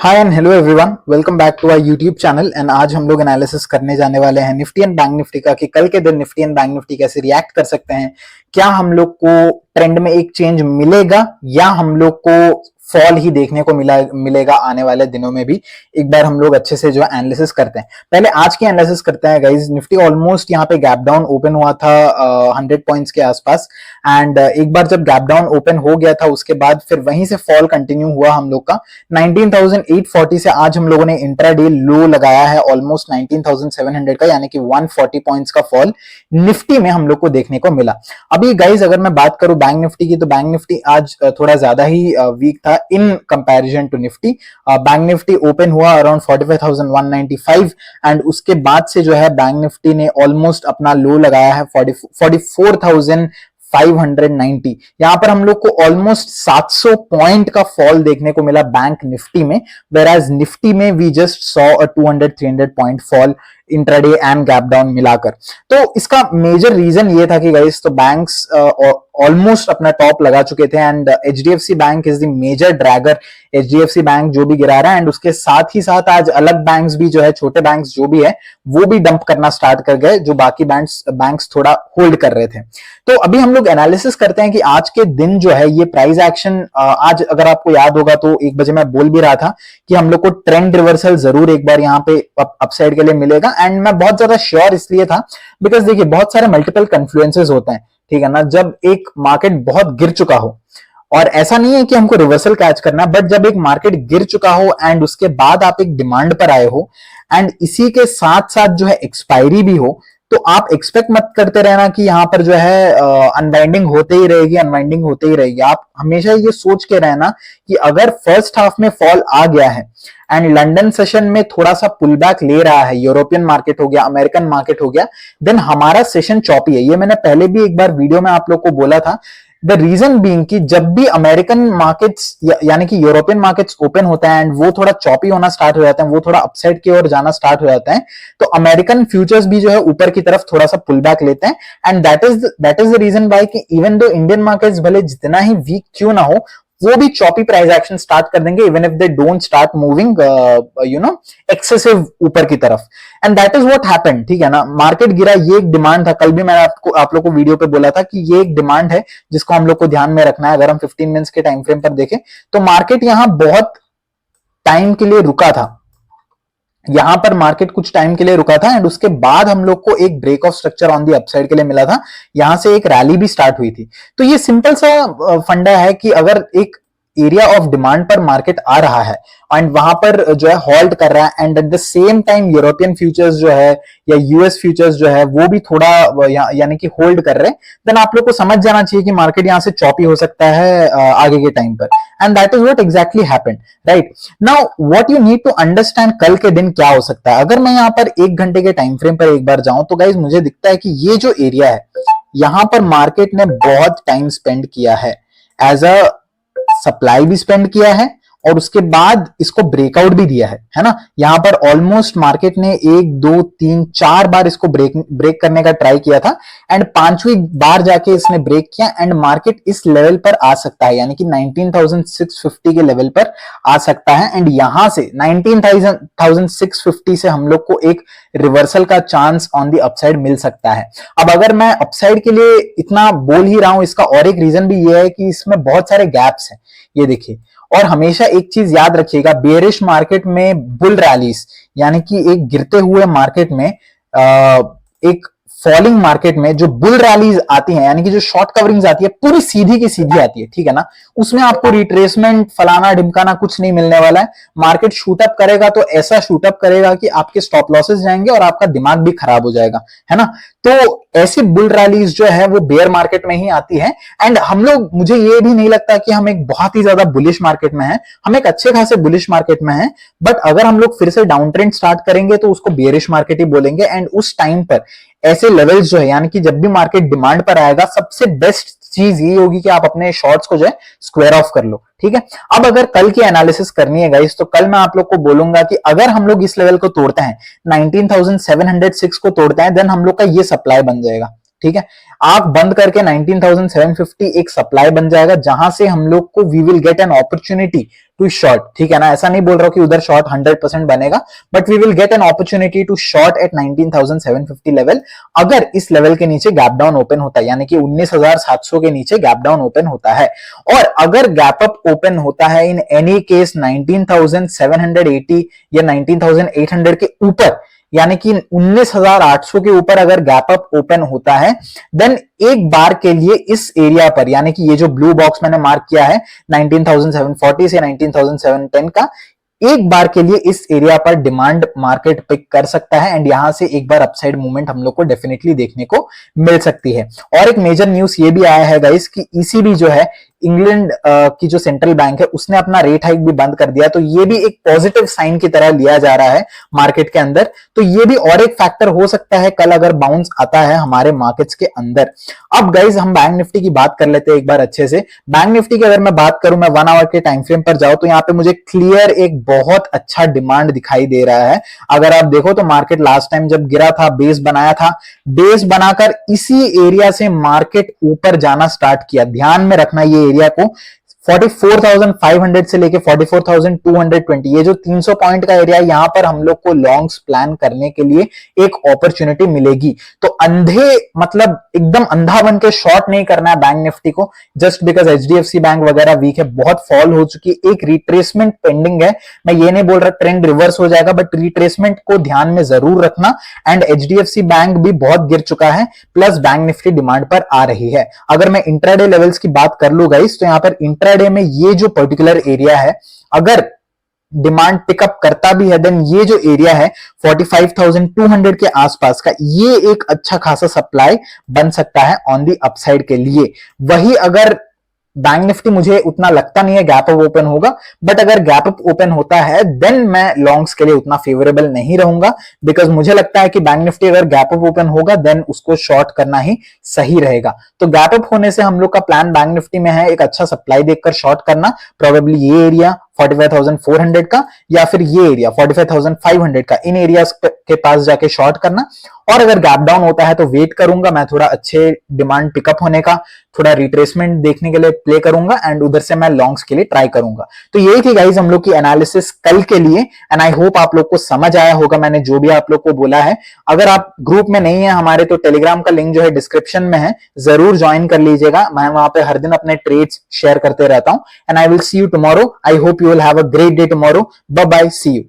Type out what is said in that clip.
Hi and hello everyone, welcome back to our YouTube channel. And आज हम लोग analysis करने जाने वाले हैं निफ्टी एंड बैंक निफ्टी का कि कल के दिन निफ्टी एंड बैंक निफ्टी कैसे रिएक्ट कर सकते हैं। क्या हम लोग को ट्रेंड में एक चेंज मिलेगा या हम लोग को फॉल ही देखने को मिलेगा आने वाले दिनों में भी। एक बार हम लोग अच्छे से जो है एनालिसिस करते हैं। पहले आज की एनालिसिस करते हैं गाइज। निफ्टी ऑलमोस्ट यहाँ पे गैप डाउन ओपन हुआ था 100 पॉइंट्स के आसपास। एंड एक बार जब गैप डाउन ओपन हो गया था उसके बाद फिर वहीं से फॉल कंटिन्यू हुआ हम लोग का 19,840 से। आज हम लोगों ने इंट्राडे लो लगाया है ऑलमोस्ट 19,700 का, यानी कि 140 पॉइंट्स का फॉल निफ्टी में हम लोग को देखने को मिला। अभी गाइज अगर मैं बात करूं बैंक निफ्टी की, तो बैंक निफ्टी आज थोड़ा ज्यादा ही वीक था in comparison to Nifty. Bank Nifty open हुआ अराउंड 45,195 एंड उसके बाद से जो है बैंक निफ्टी ने ऑलमोस्ट अपना लो लगाया है 44,590। यहां पर हम लोग को ऑलमोस्ट 700 पॉइंट का फॉल देखने को मिला बैंक निफ्टी में, वेराज निफ्टी में we just saw a 200-300 point fall intraday and gap down मिलाकर। तो इसका मेजर रीजन ये था कि गाइस तो बैंक्स ऑलमोस्ट अपना टॉप लगा चुके थे and HDFC bank is the major dragger. HDFC bank जो भी गिरा रहा है एंड उसके साथ ही साथ आज अलग बैंक्स भी जो है, छोटे बैंक्स जो भी है वो भी डंप करना स्टार्ट कर गए, जो बाकी बैंक्स थोड़ा होल्ड कर रहे थे। तो अभी हम लोग एनालिसिस करते हैं कि आज के दिन जो है ये प्राइस एक्शन, आज अगर आपको याद होगा तो 1 बजे मैं बोल भी रहा था कि हम लोग को ट्रेंड रिवर्सल जरूर एक बार यहाँ पे अपसाइड के लिए मिलेगा। एंड मैं बहुत ज्यादा श्योर इसलिए था बिकॉज देखिए बहुत सारे मल्टीपल कन्फ्लुएंसेस होते हैं, ठीक है ना। जब एक मार्केट बहुत गिर चुका हो, और ऐसा नहीं है कि हमको रिवर्सल कैच करना, बट जब एक मार्केट गिर चुका हो एंड उसके बाद आप एक डिमांड पर आए हो एंड इसी के साथ साथ जो है एक्सपायरी भी हो, तो आप एक्सपेक्ट मत करते रहना कि यहां पर जो है अनवाइंडिंग होते ही रहेगी, अनवाइंडिंग होते ही रहेगी। आप हमेशा ये सोच के रहना कि अगर फर्स्ट हाफ में फॉल आ गया है एंड लंदन सेशन में थोड़ा सा पुल बैक ले रहा है, यूरोपियन मार्केट हो गया, अमेरिकन मार्केट हो गया, देन हमारा सेशन चॉपी है। ये मैंने पहले भी एक बार वीडियो में आप लोग को बोला था। द रीजन बीइंग कि जब भी अमेरिकन मार्केट्स यानी कि यूरोपियन मार्केट्स ओपन होता है एंड वो थोड़ा चॉपी होना स्टार्ट हो जाता है, वो थोड़ा अपसाइड की ओर जाना स्टार्ट हो जाता है, तो अमेरिकन फ्यूचर्स भी जो है ऊपर की तरफ थोड़ा सा पुल बैक लेते हैं। And that is the reason why कि इवन दो इंडियन मार्केट्स भले जितना ही वीक क्यों ना हो, वो भी चॉपी प्राइस एक्शन स्टार्ट कर देंगे even if they don't start moving excessive ऊपर की तरफ। And that is what happened, ठीक है ना। मार्केट गिरा, ये एक डिमांड था। कल भी मैंने आप लोग को वीडियो पे बोला था कि ये एक डिमांड है जिसको हम लोग को ध्यान में रखना है। अगर हम 15 मिनट्स के टाइम फ्रेम पर देखें तो मार्केट यहां बहुत टाइम के लिए रुका था, यहां पर मार्केट कुछ टाइम के लिए रुका था एंड उसके बाद हम लोग को एक break of structure on the upside के लिए मिला था। यहां से एक रैली भी स्टार्ट हुई थी। तो ये सिंपल सा फंडा है कि अगर एक एरिया ऑफ डिमांड पर मार्केट आ रहा है एंड वहां पर जो है हॉल्ट कर रहा है and at the same time European futures जो है या यूएस फ्यूचर्स जो है वो भी थोड़ा यानी कि होल्ड कर रहे हैं, देन आप लोग को समझ जाना चाहिए कि मार्केट यहां से चॉपी हो सकता है आगे के टाइम पर। And that is what exactly happened, right now. What you need to understand कल के दिन क्या हो सकता है। अगर मैं यहाँ पर 1 घंटे के टाइम फ्रेम पर एक बार जाऊं तो गाइज मुझे दिखता है कि ये जो एरिया है यहां पर मार्केट ने बहुत टाइम स्पेंड किया है, एज अ सप्लाई भी स्पेंड किया है और उसके बाद इसको ब्रेकआउट भी दिया है ना। यहां पर ऑलमोस्ट मार्केट ने 1 2 3 4 बार इसको ब्रेक करने का ट्राई किया था एंड 5वीं बार जाके इसने ब्रेक किया एंड मार्केट इस लेवल पर आ सकता है, यानी कि 19,650 के लेवल पर आ सकता है। एंड यहां से 19,650 से हम लोग को एक रिवर्सल का चांस ऑन दी अपसाइड मिल सकता है। अब अगर मैं अपसाइड के लिए इतना बोल ही रहा हूं, इसका और एक रीजन भी ये है कि इसमें बहुत सारे गैप्स हैं, ये देखिए। और हमेशा एक चीज याद रखिएगा, बेरिश मार्केट में बुल रैलीज यानी कि एक गिरते हुए मार्केट में एक फॉलिंग मार्केट में जो बुल रैलीज आती हैं, यानी कि जो शॉर्ट कवरिंग्स आती है पूरी सीधी की सीधी आती है, ठीक है ना। उसमें आपको रिट्रेसमेंट फलाना ढिमकाना कुछ नहीं मिलने वाला है। मार्केट शूटअप करेगा तो ऐसा शूटअप करेगा कि आपके स्टॉप लॉसेस जाएंगे और आपका दिमाग भी खराब हो जाएगा, है ना। तो ऐसी बुल रैलीज जो है वो बेयर मार्केट में ही आती है। एंड हम लोग, मुझे ये भी नहीं लगता कि हम एक बहुत ही ज्यादा बुलिश मार्केट में है, हम एक अच्छे खासे बुलिश मार्केट में है। बट अगर हम लोग फिर से डाउन ट्रेंड स्टार्ट करेंगे तो उसको बेरिश मार्केट ही बोलेंगे। एंड उस टाइम पर ऐसे लेवल्स जो है, यानी कि जब भी मार्केट डिमांड पर आएगा, सबसे बेस्ट चीज ये होगी कि आप अपने शॉर्ट्स को जो है स्क्वायर ऑफ कर लो, ठीक है। अब अगर कल की एनालिसिस करनी है गाइस, तो कल मैं आप लोग को बोलूंगा कि अगर हम लोग इस लेवल को तोड़ते हैं, 19,706 को तोड़ते हैं, देन हम लोग का ये सप्लाई बन जाएगा, ठीक है, आंख बंद करके 19,750 एक सप्लाई बन जाएगा, जहां से हम लोग को we will get an opportunity to short, ठीक है ना। ऐसा नहीं बोल रहा हूं कि उधर शॉर्ट 100% बनेगा, but we will get an opportunity to short at 19,750 level, अगर इस लेवल के नीचे गैप डाउन ओपन होता है, यानी कि 19,700 के नीचे गैप डाउन ओपन होता है। और अगर गैप अप ओपन होता है इन एनी केस 19,780 या 19,800 के ऊपर, यानी कि 19,800 के ऊपर अगर गैप अप ओपन होता है, देन एक बार के लिए इस एरिया पर, यानी कि ये जो ब्लू बॉक्स मैंने मार्क किया है 19,740 से 19,710 का, एक बार के लिए इस एरिया पर डिमांड मार्केट पिक कर सकता है, एंड यहां से एक बार अपसाइड मूवमेंट हम लोग को डेफिनेटली देखने को मिल सकती है। और एक मेजर न्यूज ये भी आया है गाइस कि ईसीबी जो है, इंग्लैंड की जो सेंट्रल बैंक है, उसने अपना रेट हाइक भी बंद कर दिया, तो ये भी एक पॉजिटिव साइन की तरह लिया जा रहा है मार्केट के अंदर। तो ये भी और एक फैक्टर हो सकता है कल अगर बाउंस आता है हमारे मार्केट्स के अंदर। अब गाइज हम बैंक निफ्टी की बात कर लेते हैं एक बार अच्छे से। बैंक निफ्टी की अगर मैं बात करूं, मैं 1 आवर के टाइम फ्रेम पर जाऊं, तो यहाँ पे मुझे क्लियर एक बहुत अच्छा डिमांड दिखाई दे रहा है। अगर आप देखो तो मार्केट लास्ट टाइम जब गिरा था, बेस बनाया था, बेस बनाकर इसी एरिया से मार्केट ऊपर जाना स्टार्ट किया। ध्यान में रखना ये एरिया को, 44,500 से लेके 44,220, ये जो 300 पॉइंट का एरिया है, यहां पर हम लोग को लॉन्ग्स प्लान करने के लिए एक अपॉर्चुनिटी मिलेगी। तो अंधे मतलब एकदम अंधा बन के शॉर्ट नहीं करना है बैंक निफ्टी को, जस्ट बिकॉज एचडीएफसी बैंक वगैरह वीक है, बहुत फॉल हो चुकी है, एक रिट्रेसमेंट पेंडिंग है। मैं ये नहीं बोल रहा ट्रेंड रिवर्स हो जाएगा, बट रिट्रेसमेंट को ध्यान में जरूर रखना। एंड एचडीएफसी बैंक भी बहुत गिर चुका है, प्लस बैंक निफ्टी डिमांड पर आ रही है। अगर मैं इंट्राडे लेवल्स की बात कर लूं गाइस, तो यहां पर इंट्राडे में ये जो पर्टिकुलर एरिया है, अगर डिमांड पिकअप करता भी है, देन ये जो एरिया है 45,200 के आसपास का, ये एक अच्छा खासा सप्लाई बन सकता है ऑन दी अपसाइड के लिए। वही अगर बैंक निफ्टी, मुझे उतना लगता नहीं है गैप अप ओपन होगा, बट अगर गैप अप ओपन होता है देन मैं लॉन्ग्स के लिए उतना फेवरेबल नहीं रहूंगा, बिकॉज मुझे लगता है कि बैंक निफ्टी अगर गैप अप ओपन होगा देन उसको शॉर्ट करना ही सही रहेगा। तो गैप अप होने से हम लोग का प्लान बैंक निफ्टी में है एक अच्छा सप्लाई देखकर शॉर्ट करना, प्रोबेबली ये एरिया 45,400 का या फिर ये एरिया 45,500 का, इन एरियाज के पास जाके शॉर्ट करना। और अगर गैप डाउन होता है तो वेट करूंगा मैं थोड़ा अच्छे डिमांड पिकअप होने का, थोड़ा रिट्रेसमेंट देखने के लिए प्ले करूंगा, एंड उधर से मैं लॉन्ग्स के लिए ट्राई करूंगा। तो यही थी गाइज हम लोग की एनालिसिस कल के लिए, एंड आई होप आप लोग को समझ आया होगा मैंने जो भी आप लोग को बोला है। अगर आप ग्रुप में नहीं है हमारे, तो टेलीग्राम का लिंक जो है डिस्क्रिप्शन में है, जरूर ज्वाइन कर लीजिएगा। मैं वहां पे हर दिन अपने ट्रेड्स शेयर करते रहता हूं, and I will see you tomorrow. I hope you will have a great day tomorrow. Bye bye. See you.